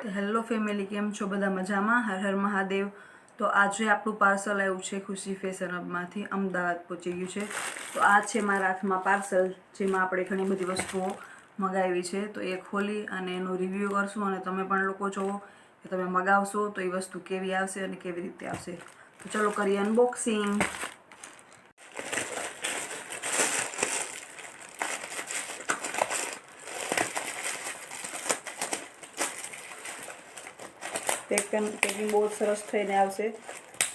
Hello family, કેમ છો? બધા મજામાં? હર હર મહાદેવ. તો આજે આપણું પાર્સલ આવ્યું છે ખુશી ફેશન હબમાંથી, અમદાવાદ પહોંચી ગયું છે. તો આ છે મારા હાથમાં પાર્સલ, જેમાં આપણે ઘણી બધી વસ્તુઓ મગાવી છે. તો એ ખોલી અને એનું રિવ્યૂ કરશું, અને તમે પણ લોકો જોવો કે તમે મગાવશો તો એ વસ્તુ કેવી આવશે અને કેવી રીતે આવશે. તો ચલો કરીએ અનબોક્સિંગ. પેકિંગ બહુ સરસ થઈને આવશે,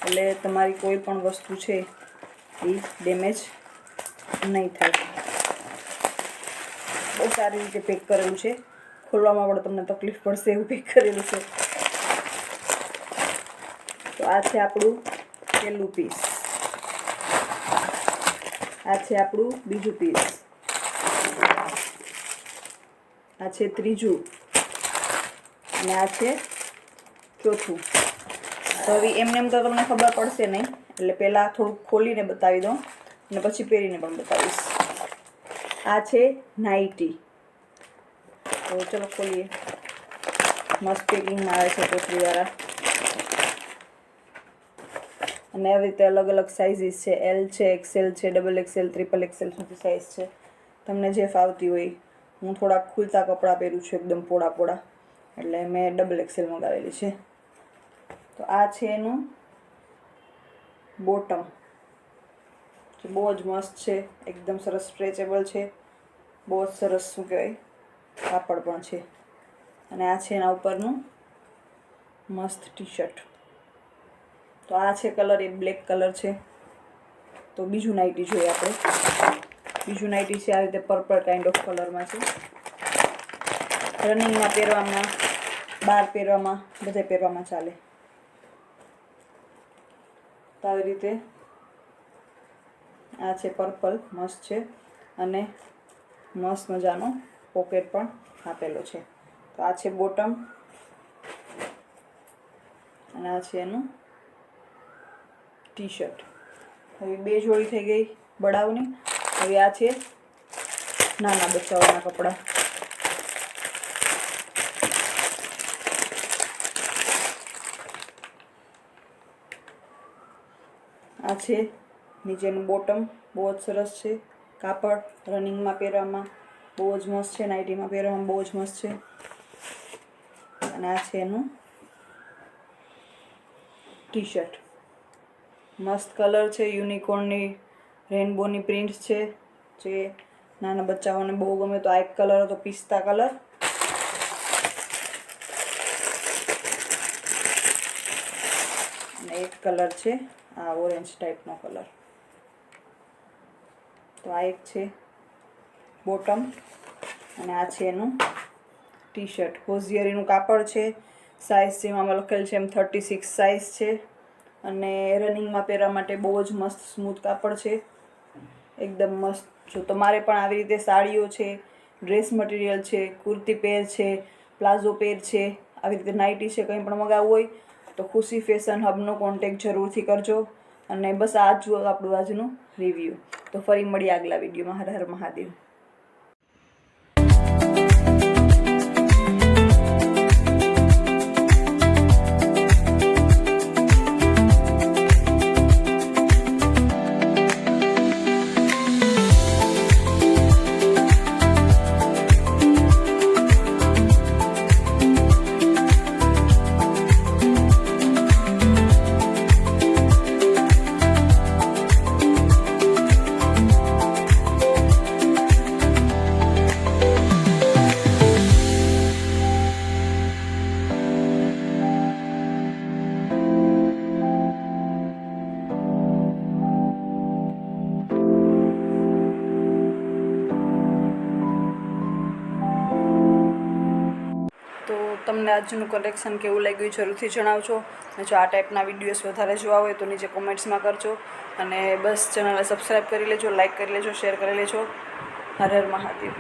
એટલે તમારી કોઈ પણ વસ્તુ છે એ ડેમેજ નહીં થાય. બહુ સારી રીતે પેક કરેલું છે, ખોલવામાં પણ તમને તકલીફ પડશે એવું પેક કરેલું છે. તો આ છે આપણું પહેલું પીસ, આ છે આપણું બીજું પીસ, આ છે ત્રીજું, અને આ છે ચોથું. તો હવે એમને એમ તો તમને ખબર પડશે નહીં, એટલે પહેલાં થોડુંક ખોલીને બતાવી દઉં અને પછી પહેરીને પણ બતાવીશ. આ છે નાઇટી. તો ચલો ખોલીએ. મસ્ત પેકિંગમાં આવે છે કોથળીવાળા, અને આવી રીતે અલગ અલગ સાઇઝીસ છે. એલ છે, એક્સેલ છે, ડબલ એક્સેલ, ટ્રિપલ એક્સેલ સુધી સાઇઝ છે. તમને જે ફાવતી હોય. હું થોડાક ખુલતા કપડાં પહેરું છું, એકદમ પોળા પોળા, એટલે મેં ડબલ એક્સેલ મંગાવેલી છે. તો આ છે એનું બોટમ, જે બહુ જ મસ્ત છે, એકદમ સરસ સ્ટ્રેચેબલ છે, બહુ જ સરસ શું કહેવાય કાપડ પણ છે. અને આ છે એના ઉપરનું મસ્ત ટી શર્ટ. તો આ છે કલર, એ બ્લેક કલર છે. તો બીજું નાઇટી જોઈએ આપણે. બીજું નાઇટી છે આ રીતે પર્પલ કાઇન્ડ ઓફ કલરમાં છે. રનિંગમાં પહેરવામાં, બહાર પહેરવામાં, બધે પહેરવામાં ચાલે. તો આવી રીતે આ છે પર્પલ, મસ્ત છે, અને મસ્ત મજાનો પોકેટ પણ આપેલો છે. તો આ છે બોટમ, અને આ છે એનું ટી શર્ટ. હવે બે જોડી થઈ ગઈ બળાવની. હવે આ છે નાના બચ્ચાઓના કપડાં. આ છે નીચેનું બોટમ, બહુ જ સરસ છે. કાપડ રનિંગમાં પહેરવામાં બહુ જ મસ્ત છે, નાઇટીમાં પહેરવામાં બહુ જ મસ્ત છે. અને આ છે એનું ટી શર્ટ. મસ્ત કલર છે, યુનિકોર્નની રેનબોની પ્રિન્ટ છે, જે નાના બચ્ચાઓને બહુ ગમે. તો આ એક કલર હતો પિસ્તા કલર, અને એક કલર છે આ ઓરેન્જ ટાઈપનો કલર. તો આ એક છે બોટમ, અને આ છે એનું ટી શર્ટ. હોઝિયરીનું કાપડ છે. સાઇઝ જેમાં લખેલ છે એમ 36 સાઇઝ છે, અને રનિંગમાં પહેરવા માટે બહુ જ મસ્ત સ્મૂથ કાપડ છે, એકદમ મસ્ત. જો તમારે પણ આવી રીતે સાડીઓ છે, ડ્રેસ મટીરિયલ છે, કુર્તી પેર છે, પ્લાઝો પેર છે, આવી રીતે નાઇટી છે, કંઈ પણ મગાવવું હોય તો ખુશી ફેશન હબનો કોન્ટેક્ટ જરૂરથી કરજો. અને બસ આ જ આપણું આજનું રિવ્યૂ. તો ફરી મળીએ આગલા વિડીયોમાં. હર હર મહાદેવ. તમને આજનું કલેક્શન કેવું લાગ્યું જરૂરથી જણાવજો. અને જો આ ટાઈપના વિડીયોઝ વધારે જોવા હોય તો નીચે કોમેન્ટ્સમાં કરજો. અને બસ ચેનલને સબસ્ક્રાઈબ કરી લેજો, લાઇક કરી લેજો, શેર કરી લેજો. હર હર મહાદેવ.